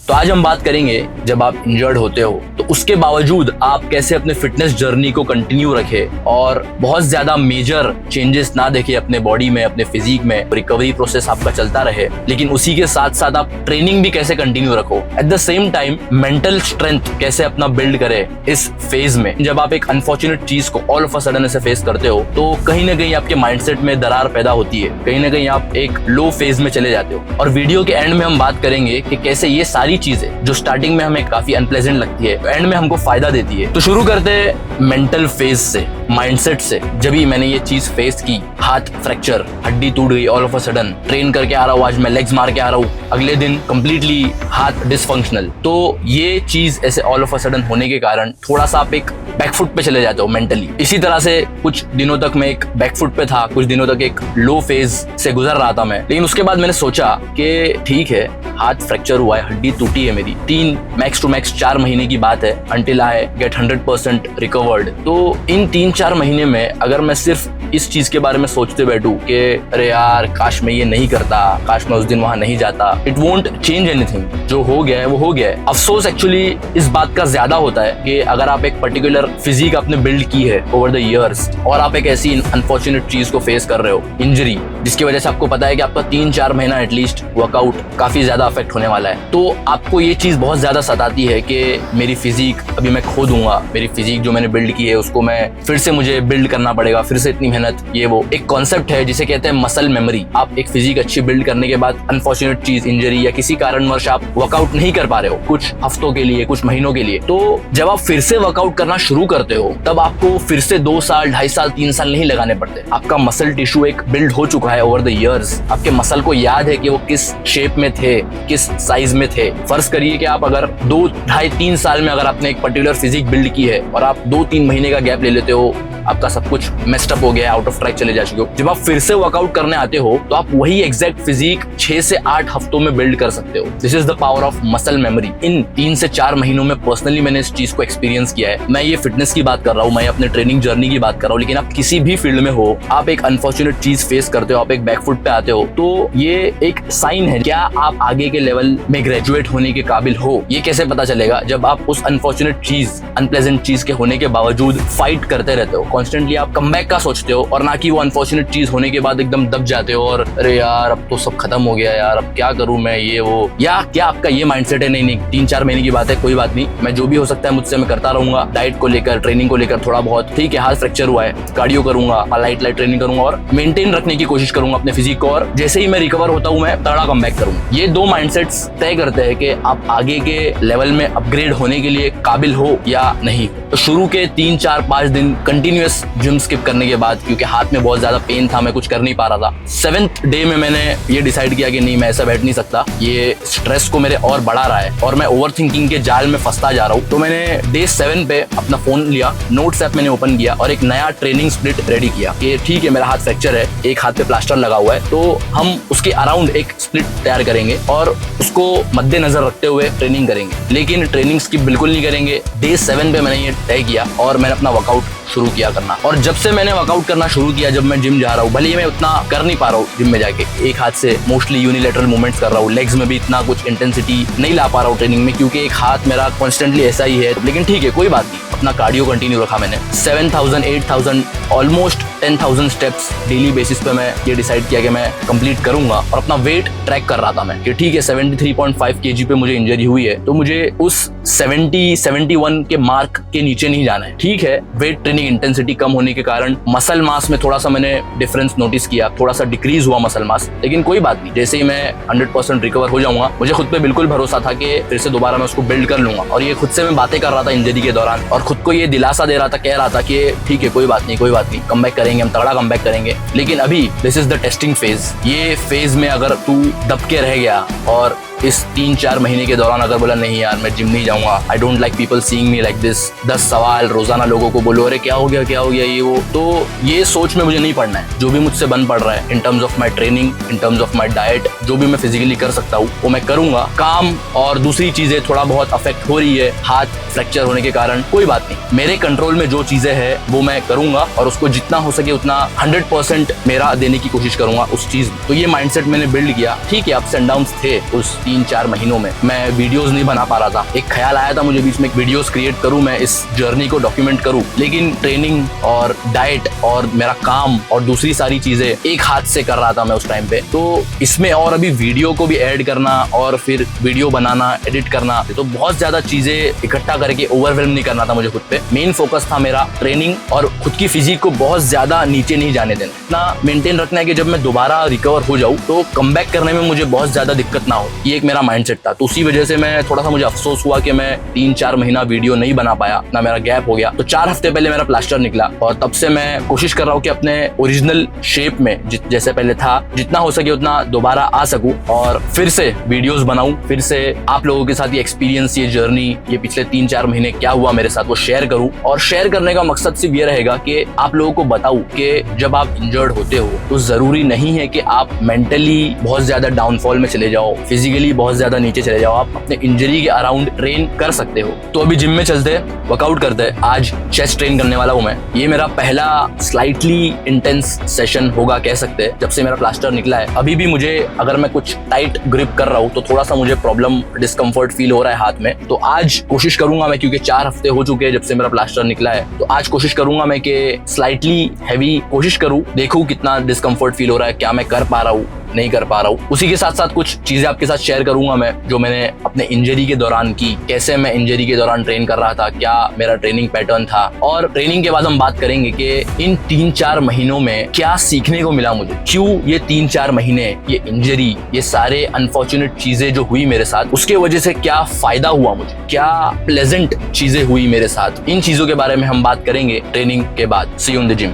तो आज हम बात करेंगे जब आप इंजर्ड होते हो तो उसके बावजूद आप कैसे अपने फिटनेस जर्नी को कंटिन्यू रखें और बहुत ज्यादा मेजर चेंजेस ना देखें अपने बॉडी में, अपने फिजिक में। रिकवरी प्रोसेस आपका चलता रहे, लेकिन उसी के साथ साथ आप ट्रेनिंग भी कैसे कंटिन्यू रखो। At the same time mental strength कैसे अपना बिल्ड करे इस फेज में। जब आप एक अनफॉर्चुनेट चीज को ऑल ऑफ अ सडन ऐसे फेस करते हो तो कहीं ना कहीं आपके माइंडसेट में दरार पैदा होती है, कहीं ना कहीं आप एक लो फेज में चले जाते हो। और वीडियो के एंड में हम बात करेंगे कि कैसे ये सारी चीजें जो स्टार्टिंग में हमें काफी अनप्लेजेंट लगती है, एंड में हमको फायदा देती है। तो शुरू करते हैं मेंटल फेज से, माइंडसेट से। जब ही मैंने ये चीज फेस की, हाथ फ्रैक्चर, हड्डी टूट गई all of a sudden, train करके आ रहा हूँ, आज मैं लेग्स मार के आ रहा हूँ, अगले दिन कंप्लीटली हाथ डिसफंक्शनल। तो ये चीज ऐसे ऑल ऑफ अ सडन होने के कारण थोड़ा सा आप एक बैकफुट पे चले जाते हो मेंटली। इसी तरह से कुछ दिनों तक मैं एक बैकफुट पे था, कुछ दिनों तक एक लो फेज से गुजर रहा था मैं। लेकिन उसके बाद मैंने सोचा कि ठीक है, हाथ फ्रैक्चर हुआ है, हड्डी टूटी है मेरी, 3 मैक्स टू मैक्स 4 महीने की बात है अंटिल आई गेट 100% रिकवर्ड। तो इन 3-4 महीने में अगर मैं सिर्फ इस चीज के बारे में सोचते बैठूं कि अरे यार काश मैं ये नहीं करता, काश मैं उस दिन वहां नहीं जाता, इट वोंट चेंज एनीथिंग। जो हो गया है वो हो गया है। अफसोस एक्चुअली इस बात का ज्यादा होता है कि अगर आप एक पर्टिकुलर फिजिक आपने बिल्ड की है ओवर द इयर्स और आप एक ऐसी अनफॉर्चुनेट चीज को फेस कर रहे हो, इंजरी, जिसकी वजह से आपको पता है कि आपका 3-4 महीना एटलीस्ट वर्कआउट काफी ज्यादा अफेक्ट होने वाला है, तो आपको ये चीज बहुत ज्यादा सताती है कि मेरी फिजिक अभी मैं खो दूंगा, मेरी फिजिक जो मैंने बिल्ड की है उसको मैं फिर से मुझे बिल्ड करना पड़ेगा, फिर से इतनी मेहनत, ये वो। एक कॉन्सेप्ट है जिसे कहते हैं मसल मेमोरी। आप एक फिजिक अच्छी बिल्ड करने के बाद अनफॉर्चुनेट चीज, इंजरी या किसी कारणवश आप वर्कआउट नहीं कर पा रहे हो कुछ हफ्तों के लिए, कुछ महीनों के लिए, तो जब आप फिर से वर्कआउट करना शुरू करते हो तब आपको फिर से 2 साल, 2.5 साल, 3 साल नहीं लगाने पड़ते। आपका मसल टिश्यू एक बिल्ड हो चुका है ओवर द इयर्स। आपके मसल को याद है कि वो किस शेप में थे, किस साइज में थे। फर्ज करिए कि आप अगर 2, 2.5, 3 साल में अगर आपने एक पर्टिकुलर फिजिक बिल्ड की है और आप 2-3 महीने का गैप ले लेते हो, आपका सब कुछ मेस्ड अप हो गया, आउट ऑफ ट्रैक चले जा चुके हो। जब आप फिर से वर्कआउट करने आते हो तो आप वही एग्जैक्ट फिजिक 6 से 8 हफ्तों में बिल्ड कर सकते हो। This is the power of muscle memory. इन 3 से 4 महीनों में पर्सनली मैंने इस चीज को एक्सपीरियंस किया है। मैं ये फिटनेस की बात कर रहा हूँ, मैं अपने ट्रेनिंग जर्नी की बात कर रहा हूँ, लेकिन आप किसी भी फील्ड में हो, आप एक अनफॉर्चुनेट चीज फेस करते हो, आप एक बैकफुट पे आते हो, तो ये एक साइन है क्या आप आगे के लेवल में ग्रेजुएट होने के काबिल हो। ये कैसे पता चलेगा? जब आप उस अनफॉर्चुनेट चीज, अनप्लेजेंट चीज के होने के बावजूद फाइट करते रहते हो, कॉन्स्टेंटली आप कमबैक का सोचते हो, और ना कि वो अनफॉर्चुनेट चीज होने के बाद एकदम दब जाते हो और अरे यार अब तो सब खत्म हो गया यार, अब क्या करूं मैं, ये वो। या क्या आपका ये माइंडसेट है नहीं 3-4 महीने की बात है, कोई बात नहीं, मैं जो भी हो सकता है मुझसे मैं करता रहूंगा, डाइट को लेकर, ट्रेनिंग को लेकर थोड़ा बहुत, ठीक है हाथ फ्रैक्चर हुआ है, कार्डियो करूंगा, लाइट ट्रेनिंग करूंगा और मेंटेन रखने की कोशिश करूंगा अपने फिजिक को, और जैसे ही मैं रिकवर होता हूं मैं तगड़ा कमबैक करूंगा। ये 2 माइंडसेट्स तय करते हैं कि आप आगे के लेवल में अपग्रेड होने के लिए काबिल हो या नहीं। तो शुरू के 3-4-5 दिन कंटिन्यूअस जिम स्किप करने के बाद, क्योंकि हाथ में बहुत ज्यादा पेन था, मैं कुछ कर नहीं पा रहा था, 7th डे में मैंने ये डिसाइड किया कि नहीं, मैं ऐसा बैठ नहीं सकता, ये स्ट्रेस को मेरे और बढ़ा रहा है और मैं ओवर थिंकिंग के जाल में फंसता जा रहा हूँ। तो मैंने डे 7 पे अपना फोन लिया, नोट्स ऐप मैंने ओपन किया और एक नया ट्रेनिंग स्प्लिट रेडी किया कि ठीक है मेरा हाथ फ्रैक्चर है, एक हाथ पे प्लास्टर लगा हुआ है, तो हम उसके अराउंड एक स्प्लिट तैयार करेंगे और उसको मद्देनजर रखते हुए ट्रेनिंग करेंगे, लेकिन ट्रेनिंग स्किप बिल्कुल नहीं करेंगे। डे 7 पे मैंने ये तय किया और मैंने अपना वर्कआउट शुरू किया करना। और जब से मैंने वर्कआउट करना शुरू किया, जब मैं जिम जा रहा हूँ, भले ही मैं उतना कर नहीं पा रहा हूँ जिम में जाके, एक हाथ से मोस्टली यूनिलेटरल मूवमेंट्स कर रहा हूँ, लेग्स में भी इतना कुछ इंटेंसिटी नहीं ला पा रहा हूँ ट्रेनिंग में, क्योंकि एक हाथ मेरा कॉन्स्टेंटली ऐसा ही है, लेकिन ठीक है कोई बात नहीं, अपना कार्डियो कंटिन्यू रखा मैंने। 7,000, 8,000, ऑलमोस्ट 10,000 स्टेप्स डेली बेसिस पे मैं ये डिसाइड किया कि मैं कंप्लीट करूंगा। और अपना वेट ट्रैक कर रहा था मैं कि ठीक है 73.5 kg पे मुझे इंजरी हुई है, तो मुझे उस 70-71 के मार्क के नीचे नहीं जाना है। ठीक है, वेट ट्रेनिंग इंटेंसिटी कम होने के कारण मसल मास में थोड़ा सा मैंने डिफरेंस नोटिस किया, थोड़ा सा डिक्रीज हुआ मसल मास, लेकिन कोई बात नहीं, जैसे ही मैं 100% रिकवर हो जाऊंगा, मुझे खुद पे बिल्कुल भरोसा था कि फिर से दोबारा मैं उसको बिल्ड कर लूंगा। और ये खुद से मैं बातें कर रहा था इंजरी के दौरान और खुद को ये दिलासा दे रहा था, कह रहा था कि ठीक है कोई बात नहीं, कोई बात नहीं, कमबैक करेंगे, हम तगड़ा कमबैक करेंगे। लेकिन अभी this is the testing phase. ये फेज में अगर तू दब के रह गया और इस 3-4 महीने के दौरान अगर बोला नहीं यार मैं जिम नहीं जाऊंगा, I don't like people seeing me like this, 10 सवाल रोजाना लोगों को बोलो अरे क्या हो गया ये वो, तो ये सोच में मुझे नहीं पड़ना है। जो भी मुझसे बन पड़ रहा है in terms of my training, in terms of my diet, जो भी मैं फिजिकली कर सकता हूँ वो मैं करूंगा। काम और दूसरी चीजें थोड़ा बहुत अफेक्ट हो रही है हाथ फ्रैक्चर होने के कारण, कोई बात नहीं, मेरे कंट्रोल में जो चीजें हैं वो मैं करूंगा और उसको जितना हो सके उतना 100% मेरा देने की कोशिश करूंगा उस चीज में। तो ये माइंडसेट मैंने बिल्ड किया। ठीक है अप्स एंड डाउन्स थे उस 3-4 महीनों में मैं वीडियोस नहीं बना पा रहा था। एक ख्याल आया था मुझे बीच में वीडियोस क्रिएट करूं, मैं इस जर्नी को डॉक्यूमेंट करूं, लेकिन ट्रेनिंग और डाइट और मेरा काम और दूसरी सारी चीजें एक हाथ से कर रहा था मैं उस टाइम पे। तो इसमें और अभी वीडियो को भी ऐड करना और फिर वीडियो बनाना, एडिट करना, तो बहुत ज्यादा चीजें इकट्ठा करके ओवरवेल्म नहीं करना था मुझे खुद पे। मेन फोकस था मेरा ट्रेनिंग और खुद की फिजिक को बहुत ज्यादा नीचे नहीं जाने देना, इतना मेंटेन रखना है कि जब मैं दोबारा रिकवर हो जाऊं तो कमबैक करने में मुझे बहुत ज्यादा दिक्कत ना हो। ये एक मेरा माइंडसेट था। तो उसी वजह से मैं थोड़ा सा मुझे अफसोस हुआ कि मैं 3-4 महीना वीडियो नहीं बना पाया, ना मेरा गैप हो गया। तो 4 हफ्ते पहले मेरा प्लास्टर निकला और तब से मैं कोशिश कर रहा हूँ कि अपने ओरिजिनल शेप में जैसे पहले था जितना हो सके उतना दोबारा आ सकूं और फिर से वीडियोस बनाऊं, फिर से आप लोगों के साथ ये एक्सपीरियंस, ये जर्नी, ये पिछले 3-4 महीने क्या हुआ मेरे साथ वो शेयर करूं। और शेयर करने का मकसद सिर्फ ये रहेगा कि आप लोगों को बताऊं कि जब आप इंजर्ड होते हो तो जरूरी नहीं है कि आप मेंटली बहुत ज्यादा डाउनफॉल में चले जाओ, फिजिकली बहुत ज्यादा नीचे चले जाओ। आप अपने इंजरी के अराउंड ट्रेन कर सकते हो। तो अभी जिम में चलते हैं, वर्कआउट करते हैं। आज चेस्ट ट्रेन करने वाला हूं मैं। ये मेरा पहला स्लाइटली इंटेंस सेशन होगा कह सकते हैं जब से मेरा प्लास्टर निकला है। अभी भी मुझे अगर मैं कुछ टाइट ग्रिप कर रहा हूँ तो थोड़ा सा मुझे प्रॉब्लम, डिस्कम्फर्ट फील हो रहा है हाथ में। तो आज कोशिश करूंगा मैं, क्योंकि 4 हफ्ते हो चुके हैं जब से मेरा प्लास्टर निकला है, तो आज कोशिश करूंगा मैं कि स्लाइटली हैवी कोशिश करूं, देखूं कितना डिस्कम्फर्ट फील हो रहा है, क्या मैं कर पा रहा हूँ, नहीं कर पा रहा हूँ। उसी के साथ साथ कुछ चीजें आपके साथ शेयर करूंगा मैं जो मैंने अपने इंजरी के दौरान की, कैसे मैं इंजरी के दौरान ट्रेन कर रहा था, क्या मेरा ट्रेनिंग पैटर्न था। और ट्रेनिंग के बाद हम बात करेंगे कि इन 3-4 महीनों में क्या सीखने को मिला मुझे, क्यों ये 3-4 महीने, ये इंजरी, ये सारे अनफॉर्चुनेट चीजें जो हुई मेरे साथ, उसके वजह से क्या फायदा हुआ मुझे, क्या प्लेजेंट चीजें हुई मेरे साथ। इन चीजों के बारे में हम बात करेंगे ट्रेनिंग के बाद। See you in the gym.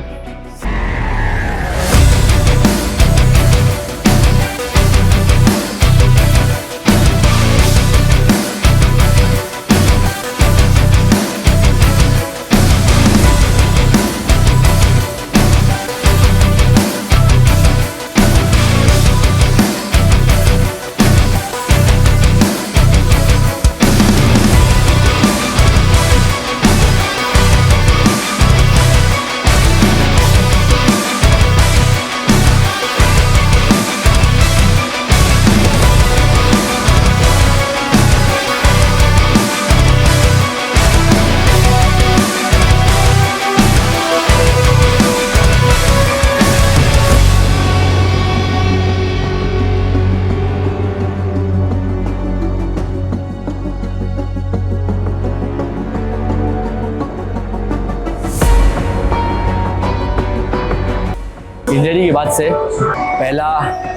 Injury के बाद से पहला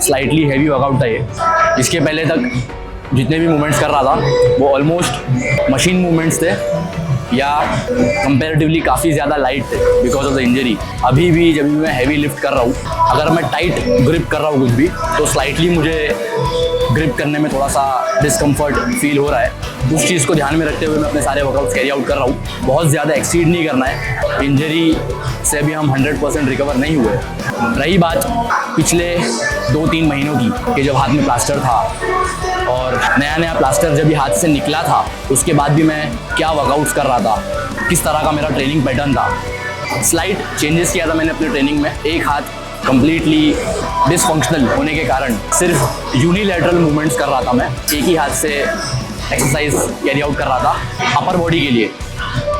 स्लाइटली हैवी वर्कआउट था ये। इसके पहले तक जितने भी मूवमेंट्स कर रहा था वो ऑलमोस्ट मशीन मूवमेंट्स थे या कंपैरेटिवली काफ़ी ज़्यादा लाइट थे बिकॉज ऑफ द इंजरी। अभी भी जब भी मैं हैवी लिफ्ट कर रहा हूँ, अगर मैं टाइट ग्रिप कर रहा हूँ कुछ भी, तो स्लाइटली मुझे ग्रिप करने में थोड़ा सा डिस्कम्फर्ट फील हो रहा है। उस चीज़ को ध्यान में रखते हुए मैं अपने सारे वर्कआउट्स कैरी आउट कर रहा हूँ। बहुत ज़्यादा एक्सीड नहीं करना है, इंजरी से अभी हम 100% रिकवर नहीं हुए। रही बात पिछले 2-3 महीनों की कि जब हाथ में प्लास्टर था और नया नया प्लास्टर जब भी हाथ से निकला था, उसके बाद भी मैं क्या वर्कआउट्स कर रहा था, किस तरह का मेरा ट्रेनिंग पैटर्न था। स्लाइट चेंजेस किया था मैंने अपने ट्रेनिंग में। एक हाथ कंप्लीटली डिसफंक्शनल होने के कारण सिर्फ यूनिलैटरल मूवमेंट्स कर रहा था मैं, एक ही हाथ से एक्सरसाइज कैरी आउट कर रहा था। अपर बॉडी के लिए,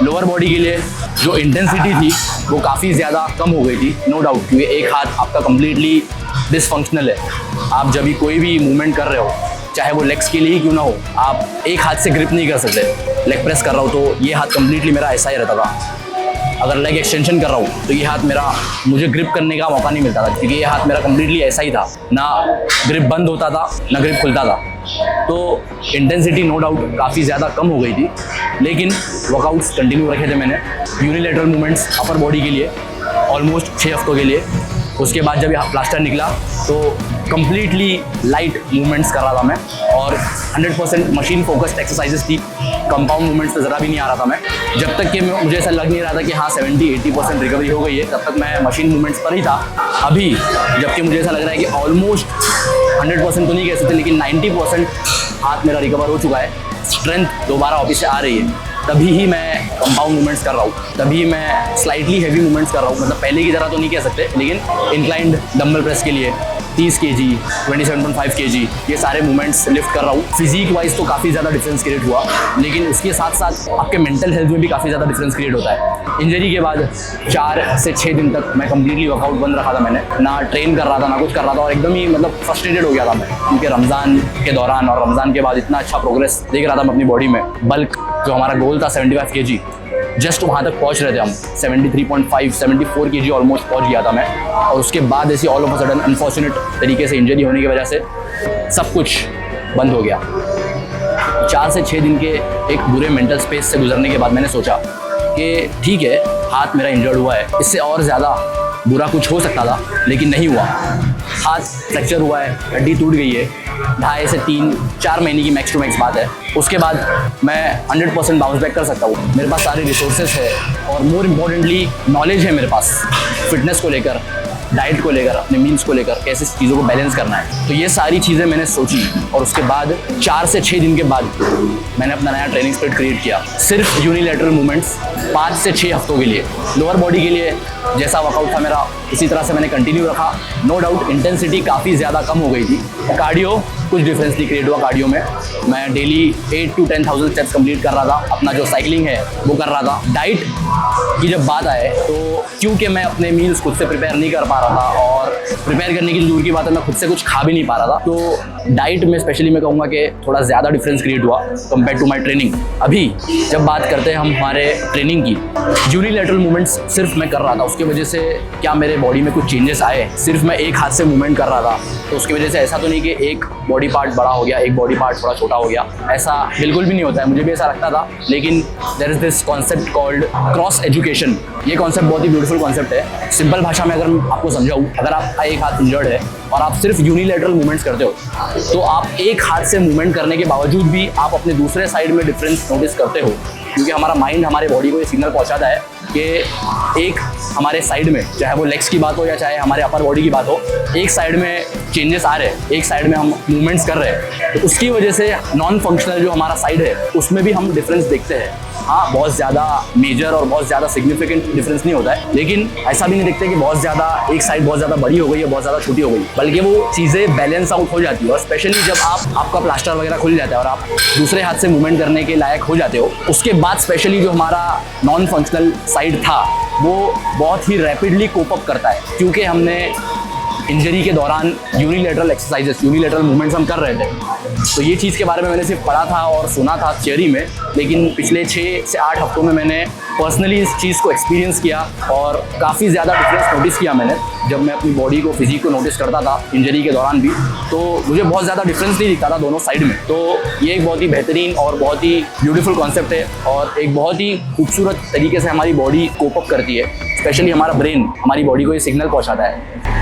लोअर बॉडी के लिए जो इंटेंसिटी थी वो काफ़ी ज़्यादा कम हो गई थी, नो डाउट, क्योंकि एक हाथ आपका कंप्लीटली डिसफंक्शनल है। आप जब भी कोई भी मूवमेंट कर रहे हो, चाहे वो लेग्स के लिए ही क्यों ना हो, आप एक हाथ से ग्रिप नहीं कर सकते। लेग प्रेस कर रहा हूँ तो ये हाथ कंप्लीटली मेरा ऐसा ही रहता था। अगर लेग एक्सटेंशन कर रहा हूँ तो ये हाथ मेरा, मुझे ग्रिप करने का मौका नहीं मिलता था, क्योंकि ये हाथ मेरा कंप्लीटली ऐसा ही था, ना ग्रिप बंद होता था ना ग्रिप खुलता था। तो इंटेंसिटी नो डाउट काफ़ी ज़्यादा कम हो गई थी, लेकिन वर्कआउट्स कंटिन्यू रखे थे मैंने। यूनिलैटरल मूवमेंट्स अपर बॉडी के लिए ऑलमोस्ट 6 हफ्तों के लिए। उसके बाद जब यहाँ प्लास्टर निकला तो कंप्लीटली लाइट मूवमेंट्स कर रहा था मैं और 100% मशीन फोकस्ड एक्सरसाइजेस थी। कंपाउंड मूवमेंट्स तो ज़रा भी नहीं आ रहा था मैं। जब तक कि मुझे ऐसा लग नहीं रहा था कि हाँ 70-80% रिकवरी हो गई है, तब तक मैं मशीन मूवमेंट्स पर ही था। अभी जबकि मुझे ऐसा लग रहा है कि ऑलमोस्ट 100% तो नहीं कह सकते, लेकिन 90% हाथ मेरा रिकवर हो चुका है, स्ट्रेंथ दोबारा वापस से आ रही है, तभी ही मैं कंपाउंड मूवमेंट्स कर रहा हूँ, तभी मैं स्लाइटली हैवी मूवमेंट्स कर रहा हूँ। मतलब पहले की तरह तो नहीं कह सकते, लेकिन इंक्लाइंड डंबल प्रेस के लिए 30 kg, 27.5 kg ये सारे मूवमेंट्स लिफ्ट कर रहा हूँ। फिजिक वाइज तो काफ़ी ज़्यादा डिफरेंस क्रिएट हुआ, लेकिन उसके साथ साथ आपके मेंटल हेल्थ में भी काफ़ी ज़्यादा डिफरेंस क्रिएट होता है। इंजरी के बाद 4 से 6 दिन तक मैं कंप्लीटली वर्कआउट बंद रखा था। मैंने ना ट्रेन कर रहा था, ना कुछ कर रहा था, और एकदम ही मतलब फ्रस्ट्रेटेड हो गया था मैं, क्योंकि रमज़ान के दौरान और रमज़ान के बाद इतना अच्छा प्रोग्रेस देख रहा था मैं अपनी बॉडी में। बल्क जो हमारा गोल था 75 kg, जस्ट वहाँ तक पहुँच रहे थे हम। 73.5 74 kg ऑलमोस्ट पहुँच गया था मैं, और उसके बाद ऐसी all of a sudden unfortunate तरीके से इंजरी होने की वजह से सब कुछ बंद हो गया। 4 से 6 दिन के एक बुरे मेंटल स्पेस से गुजरने के बाद मैंने सोचा कि ठीक है, हाथ मेरा इंजर्ड हुआ है, इससे और ज़्यादा बुरा कुछ हो सकता था, लेकिन नहीं हुआ। हाथ फ्रैक्चर हुआ है, हड्डी टूट गई है, 2.5 से 3-4 महीने की मैक्स टू मैक्स बात है। उसके बाद मैं 100% बाउंस बैक कर सकता हूँ। मेरे पास सारे रिसोर्सेज है, और मोर इम्पोर्टेंटली नॉलेज है मेरे पास, फिटनेस को लेकर, डाइट को लेकर, अपने मील्स को लेकर, कैसे चीज़ों को बैलेंस करना है। तो ये सारी चीज़ें मैंने सोची, और उसके बाद 4 से 6 दिन के बाद मैंने अपना नया ट्रेनिंग स्प्लिट क्रिएट किया। सिर्फ यूनिलैटरल मूवमेंट्स 5 से 6 हफ्तों के लिए, लोअर बॉडी के लिए जैसा वर्कआउट था मेरा इसी तरह से मैंने कंटिन्यू रखा। नो डाउट इंटेंसिटी काफ़ी ज़्यादा कम हो गई थी। कार्डियो कुछ डिफरेंस नहीं क्रिएट हुआ। कार्डियो में मैं डेली 8 to 10,000 स्टेप्स कंप्लीट कर रहा था। अपना जो साइकिलिंग है वो कर रहा था। डाइट की जब बात आए तो क्योंकि मैं अपने मील्स खुद से प्रिपेयर नहीं कर पा रहा था, और प्रिपेयर करने की दूर की बात है, मैं खुद से कुछ खा भी नहीं पा रहा था, तो डाइट में स्पेशली मैं कहूँगा कि थोड़ा ज़्यादा डिफरेंस क्रिएट हुआ कंपेयर टू माई ट्रेनिंग। अभी जब बात करते हैं हम हमारे ट्रेनिंग की, यूनिलैटरल मूवमेंट्स सिर्फ मैं कर रहा था, उसकी वजह से क्या मेरे बॉडी में कुछ चेंजेस आए? सिर्फ मैं एक हाथ से मूवमेंट कर रहा था, तो उसकी वजह से ऐसा तो नहीं कि एक बॉडी पार्ट बड़ा हो गया, एक बॉडी पार्ट थोड़ा छोटा हो गया, ऐसा बिल्कुल भी नहीं होता है। मुझे भी ऐसा लगता था, लेकिन there is this concept called cross education. ये कॉन्सेप्ट बहुत ही ब्यूटीफुल कॉन्सेप्ट है। सिंपल भाषा में अगर मैं आपको समझाऊँ, अगर आपका एक हाथ इंजर्ड है और आप सिर्फ यूनिलैटरल मूवमेंट्स करते हो, तो आप एक हाथ से मूवमेंट करने के बावजूद भी आप अपने दूसरे साइड में डिफरेंस नोटिस करते हो, क्योंकि हमारा माइंड हमारे बॉडी को ये सिग्नल पहुंचाता है कि एक हमारे साइड में, चाहे वो लेग्स की बात हो या चाहे हमारे अपर बॉडी की बात हो, एक साइड में चेंजेस आ रहे हैं, एक साइड में हम मूवमेंट्स कर रहे हैं, तो उसकी वजह से नॉन फंक्शनल जो हमारा साइड है उसमें भी हम डिफरेंस देखते हैं। हाँ, बहुत ज़्यादा मेजर और बहुत ज़्यादा सिग्निफिकेंट डिफरेंस नहीं होता है, लेकिन ऐसा भी नहीं देखते कि बहुत ज़्यादा एक साइड बहुत ज़्यादा बड़ी हो गई या बहुत ज़्यादा छोटी हो गई, बल्कि वो चीज़ें बैलेंस आउट हो जाती है। और स्पेशली जब आपका प्लास्टर वगैरह खुल जाता है और आप दूसरे हाथ से मूवमेंट करने के लायक हो जाते हो, उसके बाद स्पेशली जो हमारा नॉन फंक्शनल साइड था वो बहुत ही रैपिडली कोप अप करता है, क्योंकि हमने इंजरी के दौरान यूनिलैटरल एक्सरसाइजेस, यूनिलैटरल मूवमेंट्स हम कर रहे थे। तो ये चीज़ के बारे में मैंने सिर्फ पढ़ा था और सुना था थियरी में, लेकिन पिछले 6 से 8 हफ्तों में मैंने पर्सनली इस चीज़ को एक्सपीरियंस किया और काफ़ी ज़्यादा डिफरेंस नोटिस किया मैंने। जब मैं अपनी बॉडी को, फिजिक को नोटिस करता था इंजरी के दौरान भी, तो मुझे बहुत ज़्यादा डिफरेंस नहीं दिखता था दोनों साइड में। तो ये एक बहुत ही बेहतरीन और बहुत ही ब्यूटीफुल कॉन्सेप्ट है, और एक बहुत ही खूबसूरत तरीके से हमारी बॉडी कोप अप करती है। स्पेशली हमारा ब्रेन हमारी बॉडी को ये सिग्नल पहुँचाता है।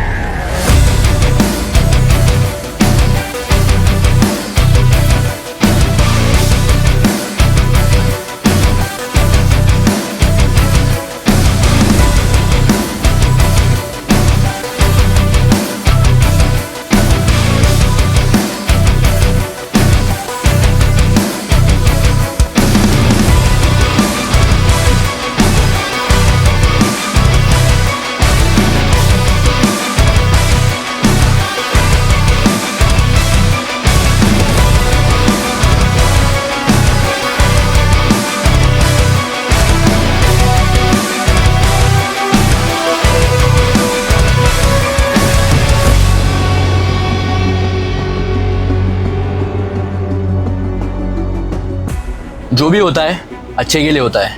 जो भी होता है अच्छे के लिए होता है।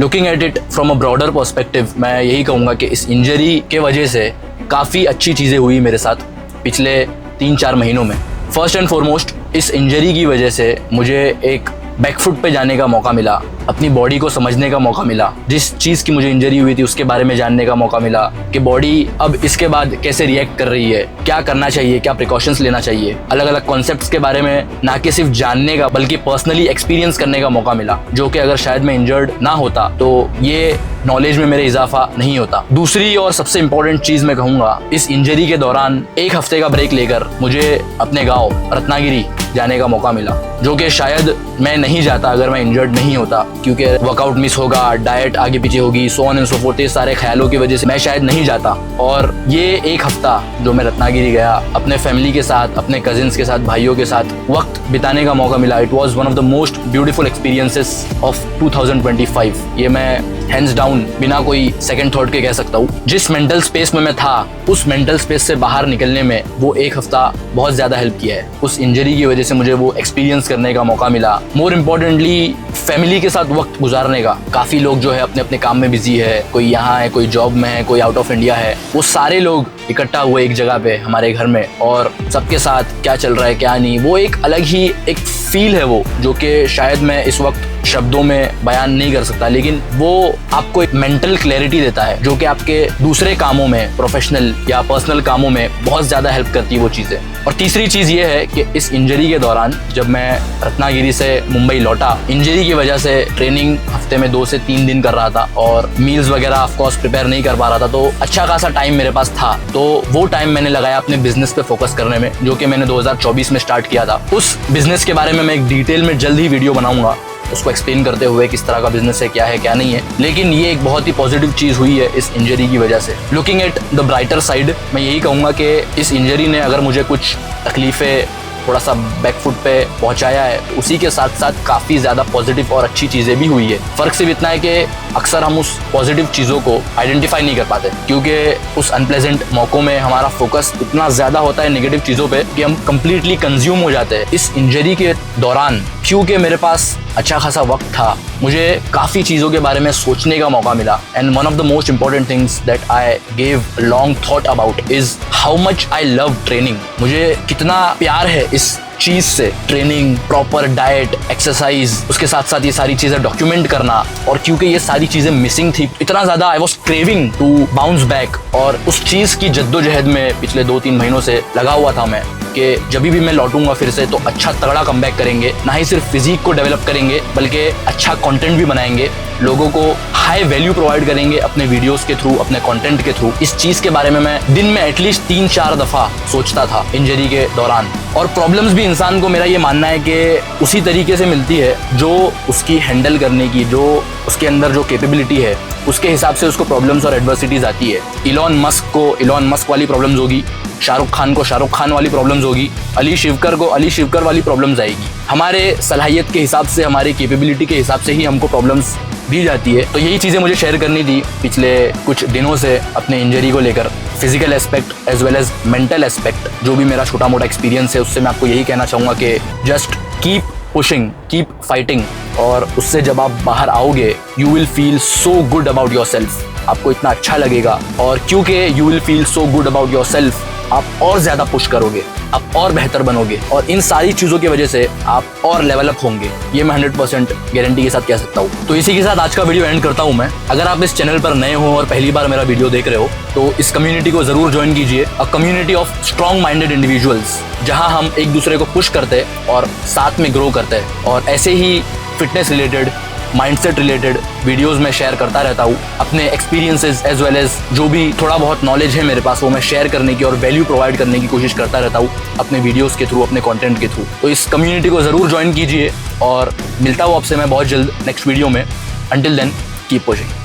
Looking at it from a broader perspective, मैं यही कहूँगा कि इस इंजरी के वजह से काफ़ी अच्छी चीज़ें हुई मेरे साथ पिछले 3-4 महीनों में। फर्स्ट एंड फॉरमोस्ट, इस इंजरी की वजह से मुझे एक बैकफुट पे जाने का मौका मिला, अपनी बॉडी को समझने का मौका मिला। जिस चीज़ की मुझे इंजरी हुई थी उसके बारे में जानने का मौका मिला कि बॉडी अब इसके बाद कैसे रिएक्ट कर रही है, क्या करना चाहिए, क्या प्रिकॉशंस लेना चाहिए। अलग अलग कॉन्सेप्ट्स के बारे में ना कि सिर्फ जानने का बल्कि पर्सनली एक्सपीरियंस करने का मौका मिला, जो कि अगर शायद मैं इंजर्ड ना होता तो ये नॉलेज में मेरे इजाफा नहीं होता। दूसरी और सबसे इंपॉर्टेंट चीज़ मैं कहूँगा, इस इंजरी के दौरान 1 हफ्ते का ब्रेक लेकर मुझे अपने गाँव रत्नागिरी जाने का मौका मिला, जो कि शायद मैं नहीं जाता अगर मैं इंजर्ड नहीं होता, क्योंकि वर्कआउट मिस होगा, डाइट आगे पीछे होगी, so on and so fourth, सारे ख्यालों की वजह से मैं शायद नहीं जाता। और ये एक हफ्ता जो मैं रत्नागिरी गया, अपने फैमिली के साथ, अपने कजिन्स के साथ, भाइयों के साथ वक्त बिताने का मौका मिला। It was one of the most beautiful experiences of 2025। ये मैं हैंड्स डाउन बिना कोई सेकंड थॉट के कह सकता हूँ। जिस मेंटल स्पेस में मैं था, उस मेंटल स्पेस से बाहर निकलने में वो एक हफ्ता बहुत ज्यादा हेल्प किया है। उस इंजरी की वजह से मुझे वो एक्सपीरियंस करने का मौका मिला। मोर इम्पोर्टेंटली फैमिली के साथ वक्त गुजारने का। काफी लोग जो है अपने अपने काम में बिजी है, कोई यहाँ है, कोई जॉब में है, कोई आउट ऑफ इंडिया है। वो सारे लोग इकट्ठा हुए एक जगह पे हमारे घर में, और सबके साथ क्या चल रहा है क्या नहीं, वो एक अलग ही एक फील है वो, जो कि शायद मैं इस वक्त शब्दों में बयान नहीं कर सकता, लेकिन वो आपको एक मेंटल क्लैरिटी देता है, जो कि आपके दूसरे कामों में, प्रोफेशनल या पर्सनल कामों में बहुत ज्यादा हेल्प करती है वो चीजें। और तीसरी चीज ये है कि इस इंजरी के दौरान जब मैं रत्नागिरी से मुंबई लौटा, इंजरी की वजह से ट्रेनिंग हफ्ते में 2 से 3 दिन कर रहा था और मील्स वगैरह ऑफ कोर्स प्रिपेयर नहीं कर पा रहा था, तो अच्छा खासा टाइम मेरे पास था। तो वो टाइम मैंने लगाया अपने बिजनेस पे फोकस करने में, जो कि मैंने 2024 में स्टार्ट किया था। उस बिजनेस के बारे में मैं एक डिटेल में जल्द ही वीडियो बनाऊंगा, उसको एक्सप्लेन करते हुए किस तरह का बिजनेस है क्या नहीं है। लेकिन ये एक बहुत ही पॉजिटिव चीज हुई है इस इंजरी की वजह से। Looking at the brighter side, मैं यही कहूँगा कि इस इंजरी ने अगर मुझे कुछ तकलीफें, थोड़ा सा बैकफुट पे पहुंचाया है, तो उसी के साथ साथ काफ़ी ज़्यादा पॉजिटिव और अच्छी चीज़ें भी हुई है। फ़र्क सिर्फ इतना है कि अक्सर हम उस पॉजिटिव चीज़ों को आइडेंटिफाई नहीं कर पाते, क्योंकि उस अनप्लेजेंट मौक़ों में हमारा फोकस इतना ज़्यादा होता है नेगेटिव चीज़ों पे कि हम कंप्लीटली कंज्यूम हो जाते हैं। इस इंजरी के दौरान क्योंकि मेरे पास अच्छा खासा वक्त था, मुझे काफ़ी चीज़ों के बारे में सोचने का मौका मिला। And one of the most important things that I gave long thought about is how much I love training. मुझे कितना प्यार है इस चीज से, ट्रेनिंग, प्रॉपर डाइट, एक्सरसाइज, उसके साथ साथ ये सारी चीजें डॉक्यूमेंट करना। और क्योंकि ये सारी चीजें मिसिंग थी, इतना ज्यादा I was craving to bounce back, और उस चीज की जद्दोजहद में पिछले 2-3 महीनों से लगा हुआ था मैं, कि जब भी मैं लौटूंगा फिर से तो अच्छा तगड़ा कमबैक करेंगे, ना ही सिर्फ फिजिक को डेवलप करेंगे बल्कि अच्छा कंटेंट भी बनाएंगे, लोगों को हाई वैल्यू प्रोवाइड करेंगे अपने वीडियोस के थ्रू, अपने कंटेंट के थ्रू। इस चीज के बारे में मैं दिन में एटलीस्ट 3-4 दफा सोचता था इंजरी के दौरान। और प्रॉब्लम्स भी इंसान को, मेरा ये मानना है कि उसी तरीके से मिलती है जो उसकी हैंडल करने की, जो उसके अंदर जो कैपेबिलिटी है, उसके हिसाब से उसको प्रॉब्लम्स और एडवर्सिटीज आती है। इलॉन मस्क को इलॉन मस्क वाली प्रॉब्लम्स होगी, शाहरुख खान को शाहरुख खान वाली प्रॉब्लम्स होगी, अली शिवकर को अली शिवकर वाली प्रॉब्लम्स आएगी। हमारे सलाहियत के हिसाब से, हमारी कैपेबिलिटी के हिसाब से ही हमको प्रॉब्लम्स दी जाती है। तो यही चीज़ें मुझे शेयर करनी थी पिछले कुछ दिनों से अपने इंजरी को लेकर, physical aspect as well as mental aspect. जो भी मेरा छोटा मोटा एक्सपीरियंस है उससे मैं आपको यही कहना चाहूँगा कि just keep pushing, keep fighting, और उससे जब आप बाहर आओगे you will feel so good about your self. आपको इतना अच्छा लगेगा, और क्योंकि you will feel so good about your self, आप और ज़्यादा पुश करोगे, आप और बेहतर बनोगे, और इन सारी चीज़ों की वजह से आप और लेवल अप होंगे। ये मैं 100% गारंटी के साथ कह सकता हूँ। तो इसी के साथ आज का वीडियो एंड करता हूँ मैं। अगर आप इस चैनल पर नए हो और पहली बार मेरा वीडियो देख रहे हो तो इस कम्युनिटी को ज़रूर ज्वाइन कीजिए। A community of strong minded individuals, जहाँ हम एक दूसरे को पुश करते हैं और साथ में ग्रो करते हैं। और ऐसे ही fitness related, mindset related videos में शेयर करता रहता हूँ। अपने एक्सपीरियंसेस एज वेल एज जो भी थोड़ा बहुत नॉलेज है मेरे पास, वो मैं शेयर करने की और वैल्यू प्रोवाइड करने की कोशिश करता रहता हूँ अपने वीडियोस के थ्रू, अपने कंटेंट के थ्रू। तो इस कम्युनिटी को ज़रूर ज्वाइन कीजिए, और मिलता हूँ आपसे मैं बहुत जल्द नेक्स्ट वीडियो में। Until then keep pushing.